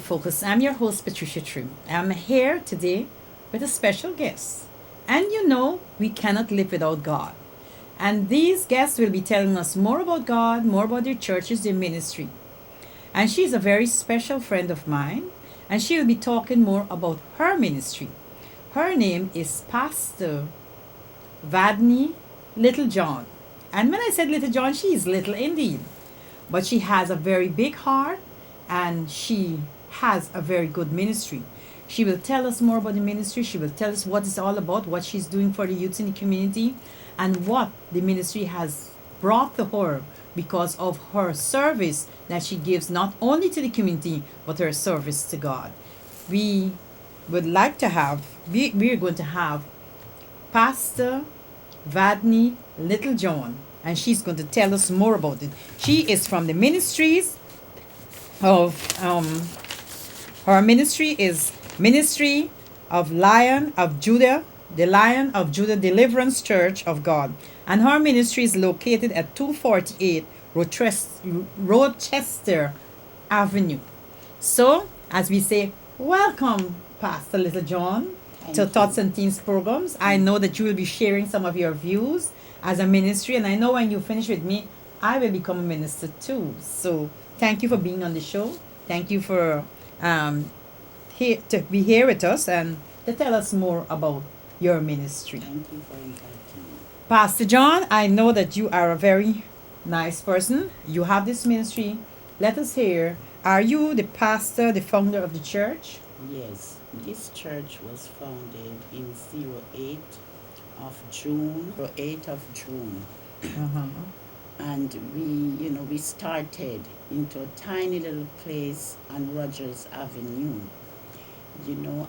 Focus. I'm your host, Psatricia Trim. I'm here today with a special guest. And you know, we cannot live without God. And these guests will be telling us more about God, more about their churches, their ministry. And she's a very special friend of mine, and she will be talking more about her ministry. Her name is Pastor Vadni Little John. And when I said Little John, she is little indeed. But she has a very big heart and she has a very good ministry. She will tell us more about the ministry. She will tell us what it's all about, what she's doing for the youth in the community, and what the ministry has brought to her because of her service that she gives not only to the community but her service to God. We would like to have, we're going to have Pastor Vadni Little John, and she's going to tell us more about it. She is from the ministries of her ministry is Ministry of Lion of Judah, the Lion of Judah Deliverance Church of God, and her ministry is located at 248 Rochester Avenue. So, as we say, welcome, Pastor Little John, to Tots and Teens programs. I know that you will be sharing some of your views as a ministry, and I know when you finish with me, I will become a minister too. So, thank you for being on the show. Thank you for to be here with us and to tell us more about your ministry. Thank you for inviting me. Pastor John, I know that you are a very nice person. You have this ministry. Let us hear. Are you the pastor, the founder of the church? Yes, this church was founded in 08 of June, 08 of June. Uh-huh. And we started into a tiny little place on Rogers Avenue,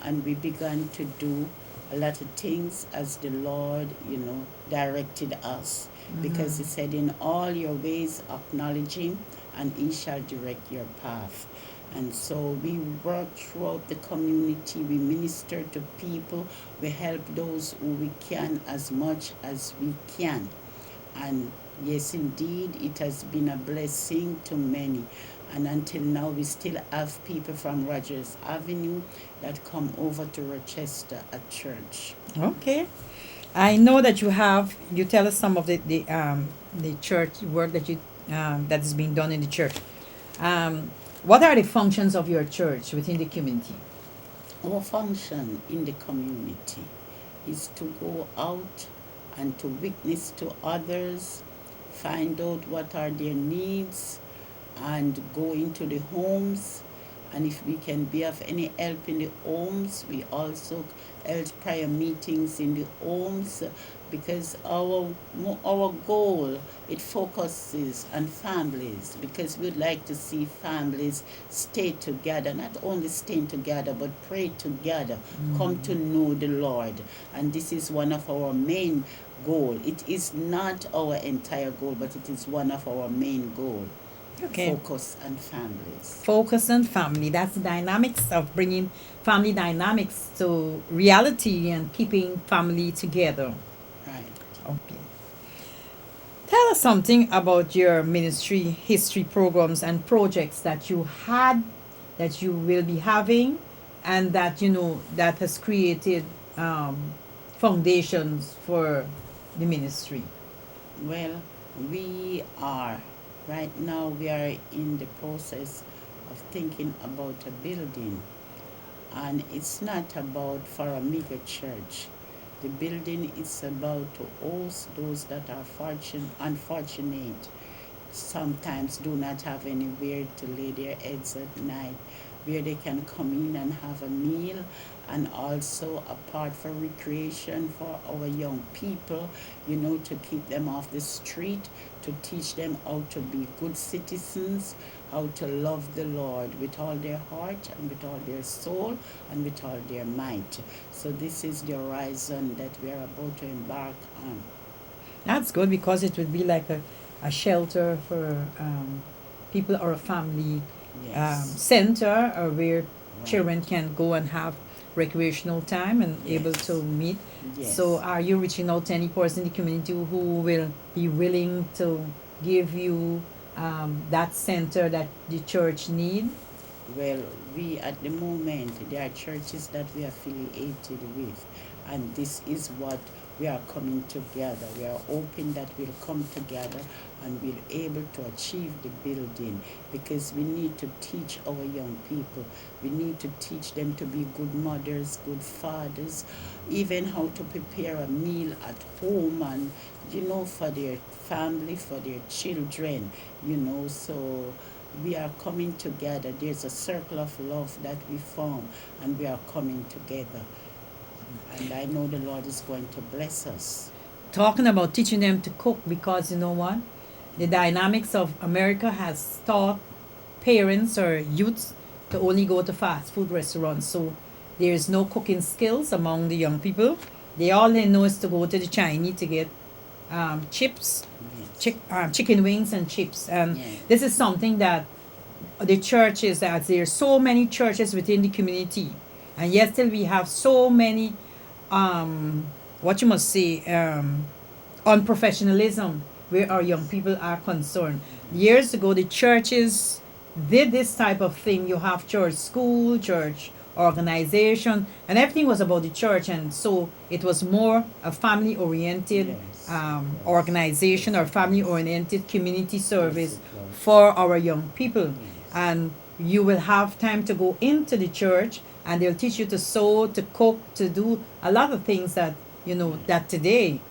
and we began to do a lot of things as the Lord, directed us. Because He said, in all your ways acknowledge Him, and He shall direct your path. And so we work throughout the community, we minister to people, we help those who we can as much as we can. And yes, indeed, it has been a blessing to many. And until now, we still have people from Rogers Avenue that come over to Rochester at church. Okay. I know that you tell us some of the church work that that is being done in the church. What are the functions of your church within the community? Our function in the community is to go out and to witness to others, find out what are their needs, and go into the homes. And if we can be of any help in the homes, we also held prayer meetings in the homes, because our goal, it focuses on families, because we'd like to see families stay together, not only staying together, but pray together, come to know the Lord. And this is one of our main goal. It is not our entire goal, but it is one of our main goal. Okay. Focus on families. Focus on family. That's the dynamics of bringing family dynamics to reality and keeping family together. Right. Okay. Tell us something about your ministry history programs and projects that you had, that you will be having, and that that has created foundations for the ministry. Well, right now we are in the process of thinking about a building, and it's not about for a mega church. The building is about to host those that are unfortunate, sometimes do not have anywhere to lay their heads at night, where they can come in and have a meal, and also a part for recreation for our young people, to keep them off the street, to teach them how to be good citizens, how to love the Lord with all their heart and with all their soul and with all their might. So this is the horizon that we are about to embark on. That's good, because it would be like a shelter for people, or a family Yes. center, where Right. children can go and have recreational time and able Yes. to meet. Yes. So are you reaching out to any person in the community who will be willing to give you that center that the church need? Well, we at the moment, there are churches that we are affiliated with, and this is what we are coming together. We are hoping that we'll come together and we'll able to achieve the building, because we need to teach our young people. We need to teach them to be good mothers, good fathers, even how to prepare a meal at home, and for their family, for their children, so we are coming together. There's a circle of love that we form, and we are coming together. And I know the Lord is going to bless us. Talking about teaching them to cook, because you know what? The dynamics of America has taught parents or youths to only go to fast food restaurants. So there's no cooking skills among the young people. All they know is to go to the Chinese to get chips, chicken wings and chips. And Yes. this is something that the churches, that there's so many churches within the community, and yet still we have so many what you must say, unprofessionalism where our young people are concerned. Years ago, the churches did this type of thing. You have church school, church organization, and everything was about the church, and so it was more a family oriented Yes. organization or family oriented community service Yes, it was. for our young people. Yes. And you will have time to go into the church, and they'll teach you to sew, to cook, to do a lot of things that that today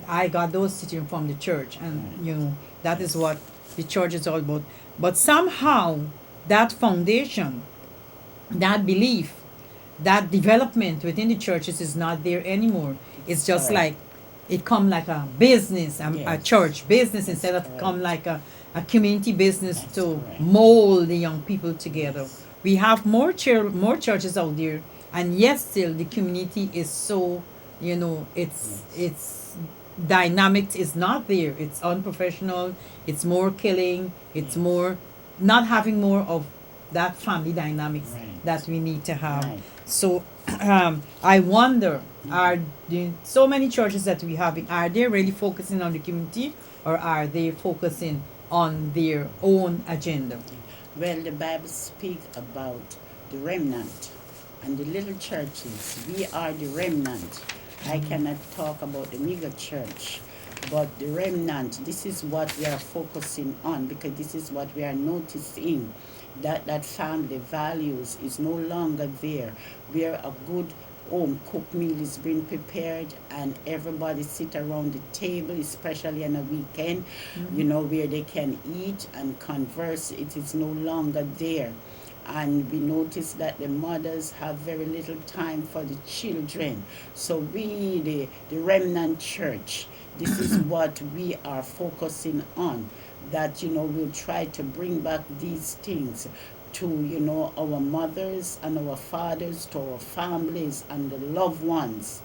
I got those teaching from the church, and that is what the church is all about. But somehow that foundation, that belief, that development within the churches is not there anymore. It's just Correct. like it come like a business, a Yes. church business, That's instead of correct. come like a community business That's to correct. mold the young people together. Yes. We have more churches out there, and yet still the community is so, it's dynamics is not there. It's unprofessional. It's more killing. It's Yes. more not having more of that family dynamics Right. that we need to have. Right. So I wonder, are so many churches that we have, are they really focusing on the community, or are they focusing on their own agenda? Well, the Bible speaks about the remnant and the little churches. We are the remnant. I cannot talk about the mega church, but the remnant, this is what we are focusing on, because this is what we are noticing, that family values is no longer there, where a good home cooked meal is being prepared and everybody sit around the table, especially on a weekend, where they can eat and converse. It is no longer there. And we notice that the mothers have very little time for the children. So we, the remnant church, this is what we are focusing on, that we'll try to bring back these things to our mothers and our fathers, to our families and the loved ones.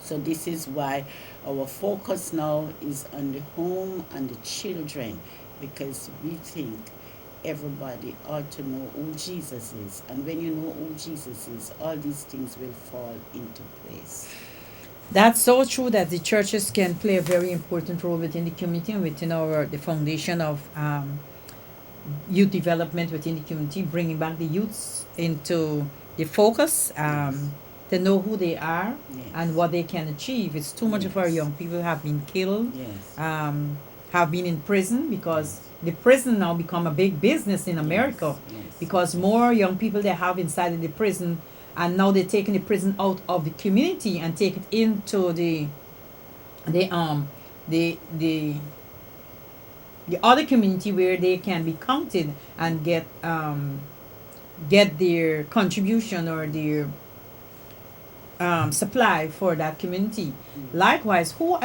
So this is why our focus now is on the home and the children, because we think everybody ought to know who Jesus is, and when you know who Jesus is, all these things will fall into place. That's so true, that the churches can play a very important role within the community and within the foundation of youth development within the community, bringing back the youths into the focus, to know who they are Yes. and what they can achieve. It's too much of our Yes. young people have been killed, Yes. have been in prison, because the prison now become a big business in America, Yes. because more young people they have inside of the prison, and now they're taking the prison out of the community and take it into the the other community, where they can be counted and get their contribution or their supply for that community. Likewise, who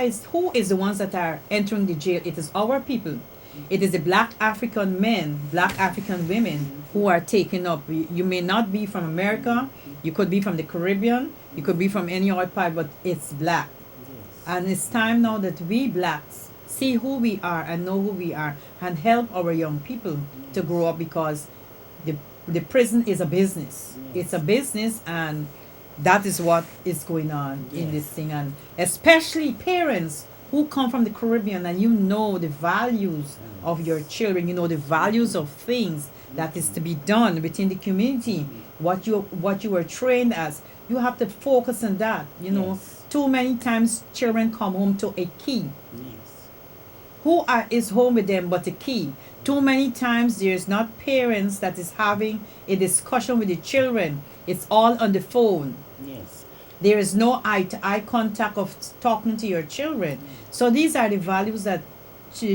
is the ones that are entering the jail? It is our people. It is the black African men, black African women who are taken up. You may not be from America, you could be from the Caribbean, you could be from any other part, but it's black. Yes. And it's time now that we blacks see who we are and know who we are, and help our young people to grow up, because the prison is a business. Yes. It's a business, and that is what is going on in Yes. this thing. And especially parents who come from the Caribbean, and the values of your children, the values of things that is to be done within the community. What you were trained as, you have to focus on that. Yes. Too many times children come home to a key. Yes. Is home with them but a key? Too many times there's not parents that is having a discussion with the children. It's all on the phone. Yes. There is no eye-to-eye contact of talking to your children. So these are the values that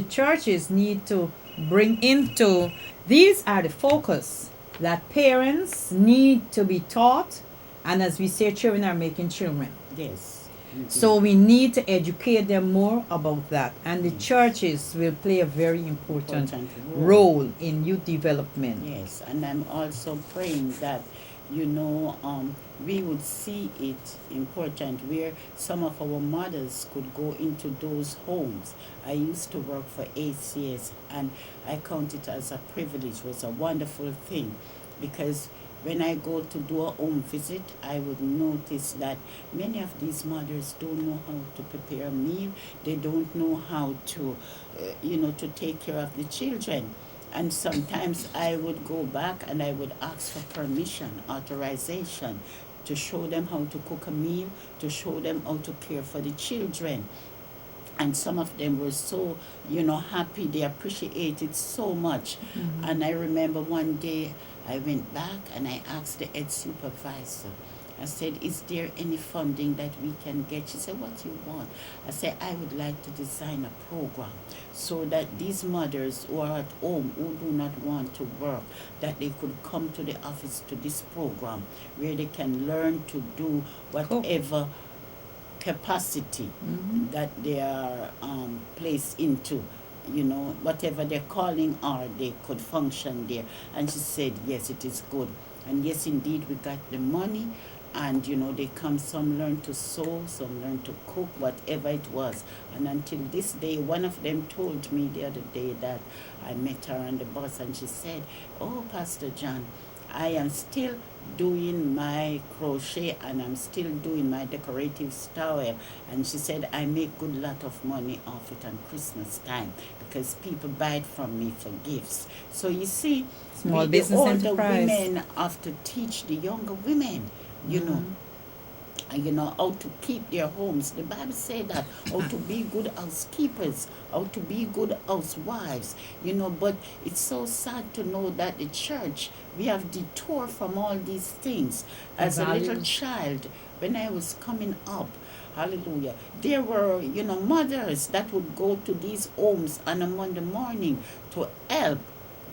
churches need to bring into. These are the focus that parents need to be taught, and as we say, children are making children. Yes. So we need to educate them more about that, and the churches will play a very important role in youth development. Yes, and I'm also praying that, we would see it important where some of our mothers could go into those homes. I used to work for ACS, and I count it as a privilege. It was a wonderful thing, because when I go to do a home visit, I would notice that many of these mothers don't know how to prepare a meal. They don't know how to, to take care of the children. And sometimes I would go back and I would ask for permission, authorization, to show them how to cook a meal, to show them how to care for the children. And some of them were so, happy. They appreciated so much. Mm-hmm. And I remember one day I went back and I asked the head supervisor. I said, is there any funding that we can get? She said, what do you want? I said, I would like to design a program so that these mothers who are at home, who do not want to work, that they could come to the office to this program where they can learn to do whatever capacity that they are placed into. Whatever their calling are, they could function there. And she said, yes, it is good. And yes, indeed, we got the money. And, they come, some learn to sew, some learn to cook, whatever it was. And until this day, one of them told me the other day that I met her on the bus, and she said, oh, Pastor John, I am still doing my crochet and I'm still doing my decorative style. And she said, I make good lot of money off it on Christmas time because people buy it from me for gifts. So you see, small business enterprise. The women have to teach the younger women, how to keep their homes. The Bible said that, how to be good housekeepers, how to be good housewives, but it's so sad to know that the church, we have detoured from all these things. As a little child, when I was coming up, hallelujah, there were, mothers that would go to these homes on a Monday morning to help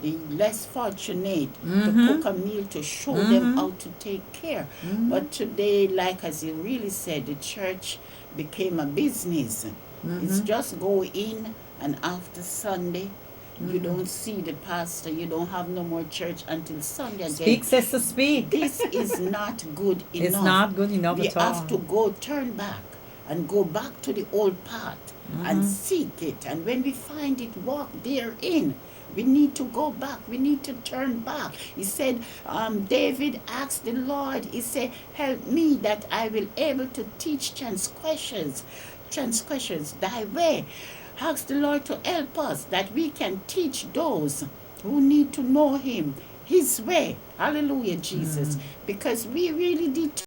the less fortunate, to cook a meal, to show them how to take care. But today, like as you really said, the church became a business. It's just go in, and after Sunday, you don't see the pastor. You don't have no more church until Sunday again. Speak, sister, speak. This is not good enough. It's not good enough at all. We have to turn back and go back to the old path and seek it. And when we find it, walk therein. We need to go back. We need to turn back. He said, David asked the Lord, he said, help me that I will able to teach transgressions thy way. Ask the Lord to help us that we can teach those who need to know him, his way. Hallelujah, Jesus. Because we really did